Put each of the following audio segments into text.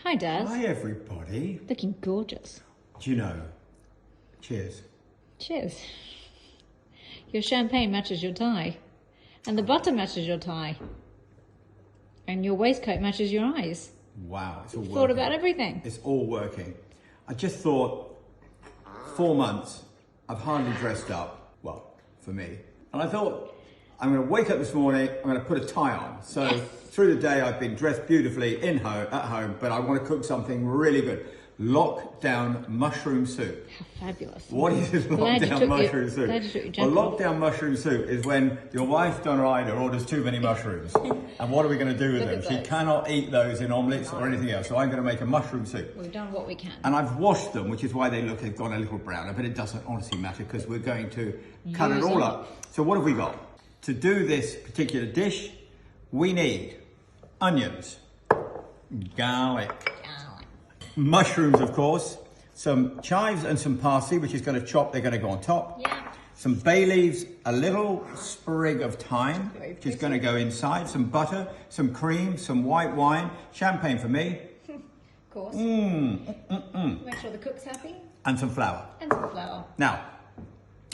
Hi, Daz. Hi, everybody. Looking gorgeous. Do you know? Cheers. Cheers. Your champagne matches your tie. And the butter matches your tie. And your waistcoat matches your eyes. Wow, it's all working. Thought about everything. It's all working. I just thought, 4 months, I've hardly dressed up. Well, for me. And I thought, I'm going to wake up this morning, I'm going to put a tie on. So through the day, I've been dressed beautifully at home, but I want to cook something really good. Lockdown mushroom soup. How fabulous. What is lockdown mushroom soup? Well, lockdown mushroom soup is when your wife, Donna Ida, orders too many mushrooms. And what are we going to do with them? She cannot eat those in omelettes or anything else. So I'm going to make a mushroom soup. We've done what we can. And I've washed them, which is why they've gone a little browner, but it doesn't honestly matter because we're going to cut it all up. So what have we got? To do this particular dish, we need onions, garlic, mushrooms, of course, some chives and some parsley, which is going to chop, they're going to go on top. Yeah. Some bay leaves, a little sprig of thyme, which is going to go inside, some butter, some cream, some white wine, champagne for me. Of course. Make sure the cook's happy. And some flour. And some flour. Now,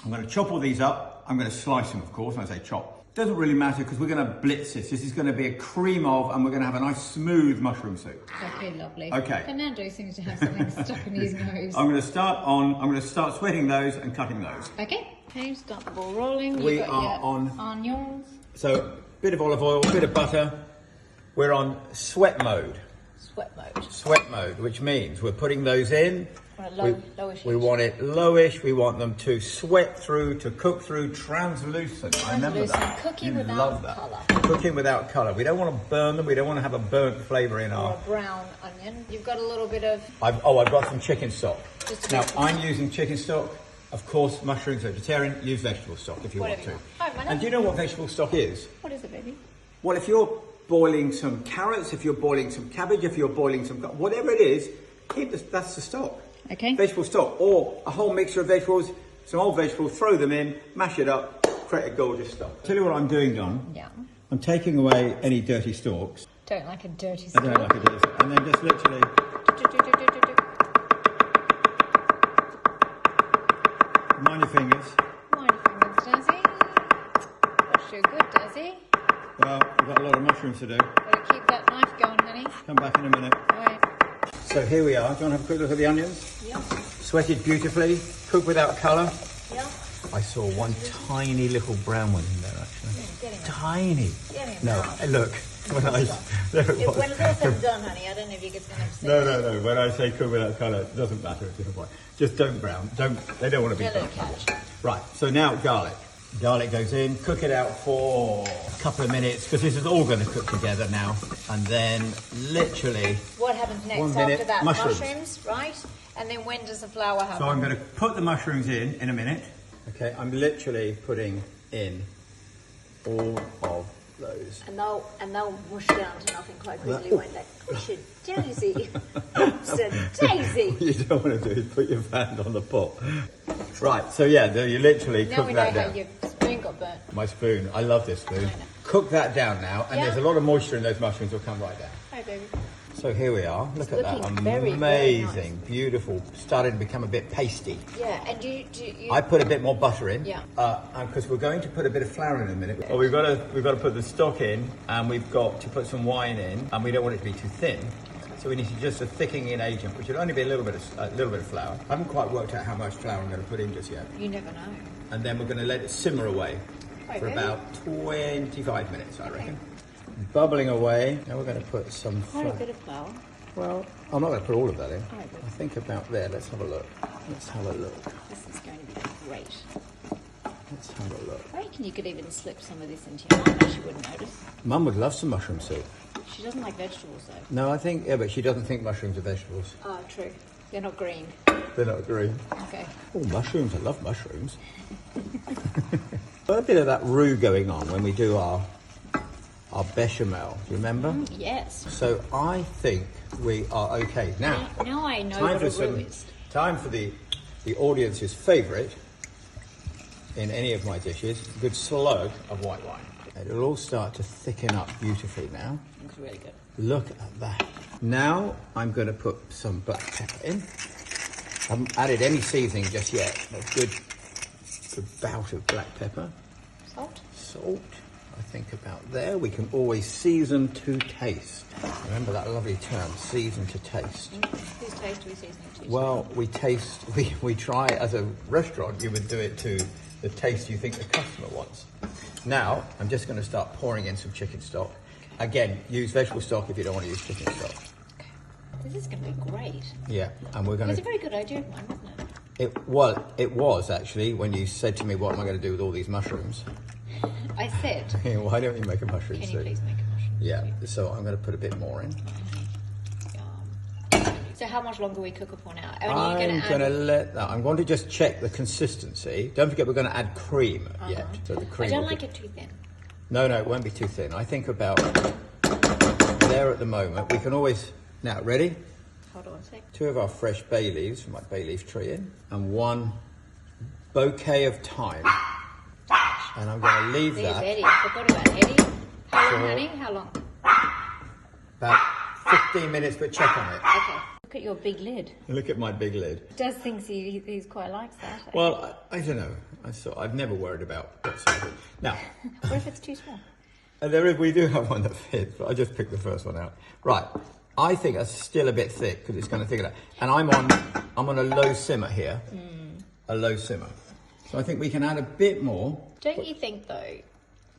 I'm going to chop all these up. I'm going to slice them, of course, when I say chop. Doesn't really matter because we're going to blitz this. This is going to be a cream of, and we're going to have a nice smooth mushroom soup. Okay, lovely. Okay. Fernando seems to have something stuck in his nose. I'm going to start sweating those and cutting those. Okay, start the ball rolling. We are on onions. So, bit of olive oil, bit of butter. We're on sweat mode. Sweat mode. Sweat mode, which means we're putting those in. Lowish. We want it lowish. We want them to sweat through, to cook through, translucent. I remember that. Cooking you without love that. colour. Cooking without colour. We don't want to burn them. We don't want to have a burnt flavour in our. Or a brown onion. You've got a little bit of. I've got some chicken stock. Now bit. I'm using chicken stock. Of course, mushrooms vegetarian. Use vegetable stock if you want to. And do you know what vegetable stock is? What is it, baby? Well, if you're boiling some carrots, if you're boiling some cabbage, if you're boiling some whatever it is, that's the stock. Okay. Vegetable stock, or a whole mixture of vegetables, some old vegetables, throw them in, mash it up, create a gorgeous stock. Tell you what I'm doing, Don. Yeah. I'm taking away any dirty stalks. Don't like a dirty I stalk. don't like a dirty stalk. And then just literally. Mind your fingers. Mind your fingers, Dazzy. That's your good, Dazzy. Well, we've got a lot of mushrooms to do. Gotta keep that knife going, honey. Come back in a minute. All right. So here we are. Do you want to have a quick look at the onions? Yeah. Sweated beautifully, cooked without colour. Yeah. I saw one tiny little brown one in there, actually. Tiny. No, look. When it's all said and done, honey, I don't know if you get going to say. No. When I say cook without colour, it doesn't matter if you're white. Just don't brown. They don't want to be brown. Right. So now garlic. Garlic goes in. Cook it out for a couple of minutes because this is all going to cook together now. And then literally. What happens next 1 minute, after that? mushrooms, right? And then when does the flour happen? So I'm going to put the mushrooms in a minute. Okay. I'm literally putting in all of those. And they'll mush down to nothing quite quickly, won't they? Push it, Daisy. Daisy. What you don't want to do is put your hand on the pot. Right, so yeah, you literally cook that down. Now we know how your spoon got burnt. My spoon, I love this spoon. Cook that down now, and there's a lot of moisture in those mushrooms will come right down. Hi, baby. So here we are. Look at that. Very, Amazing, very nice. Beautiful. Starting to become a bit pasty. Yeah, and do you... I put a bit more butter in. Yeah. Because we're going to put a bit of flour in a minute. Well, we've got to put the stock in, and we've got to put some wine in, and we don't want it to be too thin. So we need just a thickening agent, which would only be a little bit of flour. I haven't quite worked out how much flour I'm going to put in just yet. You never know. And then we're going to let it simmer away for about 25 minutes, I reckon. Bubbling away. Now we're going to put some flour. Quite a bit of flour. Well, I'm not going to put all of that in. All right, I think about there. Let's have a look. This is going to be great. Let's have a look. I reckon you could even slip some of this into your mum. She wouldn't notice. Mum would love some mushroom soup. She doesn't like vegetables, though. No, I think, but she doesn't think mushrooms are vegetables. Oh, true. They're not green. They're not green. Okay. Oh, mushrooms. I love mushrooms. Got a bit of that roux going on when we do our bechamel. Do you remember? Yes. So I think we are okay. Now I know what a roux is. Time for the audience's favourite in any of my dishes, a good slug of white wine. It'll all start to thicken up beautifully now. Looks really good. Look at that. Now I'm going to put some black pepper in. I haven't added any seasoning just yet. A good bout of black pepper. Salt, I think about there. We can always season to taste. Remember that lovely term, season to taste. Whose taste are we seasoning to? Well, we try as a restaurant, you would do it to the taste you think the customer wants. Now, I'm just going to start pouring in some chicken stock. Again, use vegetable stock if you don't want to use chicken stock. Okay. This is going to be great. Yeah, and we're going to... It was a very good idea of mine, wasn't it? It was actually, when you said to me, what am I going to do with all these mushrooms? I said, why don't you make a mushroom can soup? you please make a mushroom soup? Yeah, so I'm going to put a bit more in. So how much longer we cook it for now? I'm going to just check the consistency. Don't forget we're going to add cream yet. So the cream I don't like it too thin. No, it won't be too thin. I think about there at the moment. We can always... Now, ready? Hold on a sec. 2 of our fresh bay leaves from my bay leaf tree in. And 1 bouquet of thyme. And I'm going to leave There's that... Eddie. I forgot about Eddie. How long, honey? How long? About 15 minutes, but check on it. Okay. Look at your big lid. Look at my big lid. Des thinks he's quite likes that. Well, I don't know. I've never worried about what size it is. Now... What if it's too small? We do have one that fits, but I just picked the first one out. Right. I think that's still a bit thick because it's going to thicken out. And I'm on a low simmer here. A low simmer. So I think we can add a bit more. Don't you think though?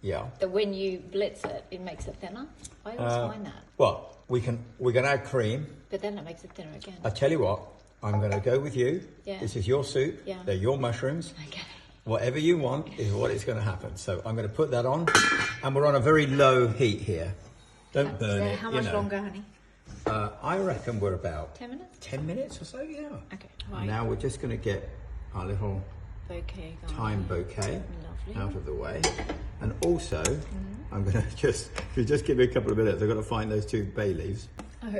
Yeah. That when you blitz it, it makes it thinner. I always find that. Well, we're going to add cream. But then it makes it thinner again. I tell you what, I'm going to go with you. Yeah. This is your soup. Yeah. They're your mushrooms. Okay. Whatever you want is what is going to happen. So I'm going to put that on, and we're on a very low heat here. Don't burn it. How much longer, honey? I reckon we're about 10 minutes. 10 minutes or so, yeah. Okay. Right. Now we're just going to get our little bouquet thyme bouquet Lovely. out of the way, and also I'm going to if you just give me a couple of minutes, I've got to find those 2 bay leaves. Oh.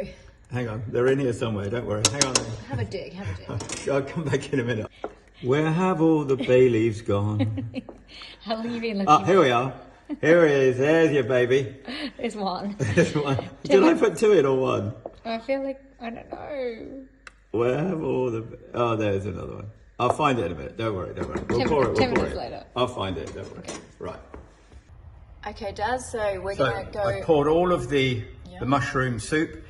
Hang on, they're in here somewhere. Don't worry. Hang on. Have a dig. I'll come back in a minute. Where have all the bay leaves gone? How long have you been looking? Here we are. Here it is. There's your baby. There's one. There's one. Did I put 2 in or 1? I feel like, I don't know. Where have all the... Oh, there's another one. I'll find it in a minute. Don't worry. We'll pour it. 10 minutes later. I'll find it. Don't worry. Okay. Right. Okay, Daz, so we're going to go... I poured all of the mushroom soup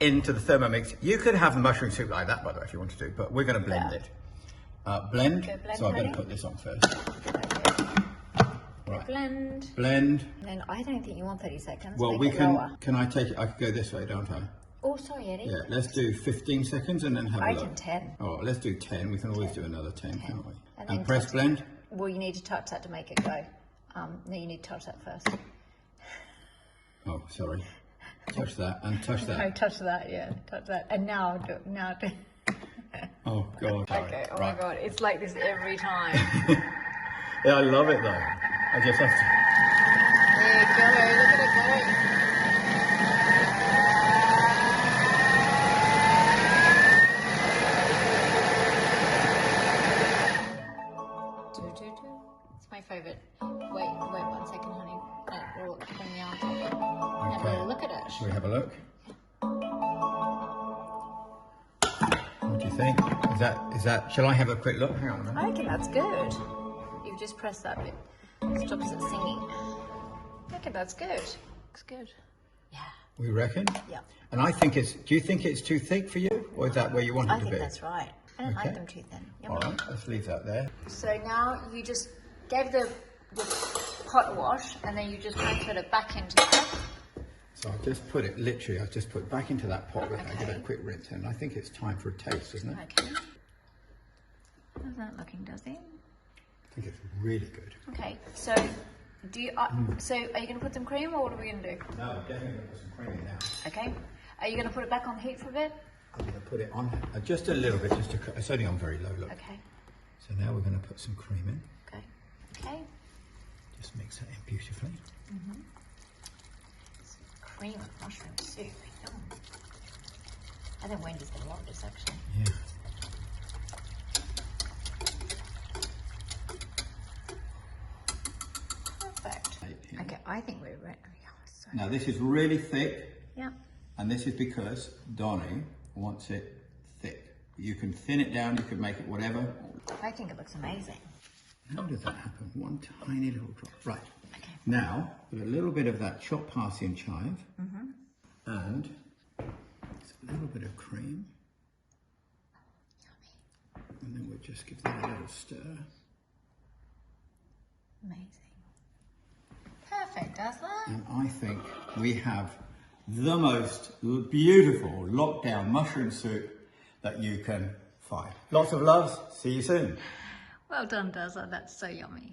into the Thermomix. You could have the mushroom soup like that, by the way, if you want to do, but we're going to blend it. Blend. So I'm going to put this on first. Okay. Right. Blend. Blend. Then I don't think you want 30 seconds. Well, Make it lower. Can I take it? I could go this way, don't I? Oh, sorry, Eddie. Yeah, let's do 15 seconds and then have a look. I did 10. Oh, let's do 10. We can always do another 10, can't we? And press blend. Well, you need to touch that to make it go. No, you need to touch that first. Oh, sorry. Touch that and touch that. No, touch that, yeah. Touch that. And now do. Oh, God. Okay, oh my God. It's like this every time. Yeah, I love it, though. I just have to... There you go. Look at it go. It's my favourite. Wait 1 second, honey. We'll bring the arms up. Have a look at it. Shall we have a look? What do you think? Is that? Shall I have a quick look? Hang on a minute. I reckon that's good. You've just pressed that bit. Stops it singing. I reckon that's good. Looks good. Yeah. We reckon? Yeah. And I think it's... Do you think it's too thick for you? Or is that where you want it to be? I think that's right. I don't like them too thin. All right, let's leave that there. So now you just gave the pot a wash, and then you just transferred it back into the pot. So I've just put it, literally, I've just put it back into that pot. I give it a quick rinse, and I think it's time for a taste, isn't it? Okay. How's that looking, does it? I think it's really good. Okay, so do you? So are you going to put some cream, or what are we going to do? No, I'm definitely going to put some cream in now. Okay. Are you going to put it back on heat for a bit? I'm going to put it on just a little bit, it's only on very low, look. Okay. So now we're going to put some cream in. Okay. Okay. Just mix it in beautifully. Cream of mushroom soup. Yum. I think Wendy's going to love this, actually. Yeah. Perfect. Okay, I think we're ready. Now this is really thick. Yeah. And this is because Donnie wants it thick. You can thin it down, you can make it whatever. I think it looks amazing. How does that happen? One tiny little drop. Right. Okay. Now, with a little bit of that chopped parsley and chive, and a little bit of cream. And then we'll just give that a little stir. Amazing. Perfect, Dazzler. And I think we have the most beautiful lockdown mushroom soup that you can find. Lots of loves. See you soon. Well done, Dazzler. That's so yummy.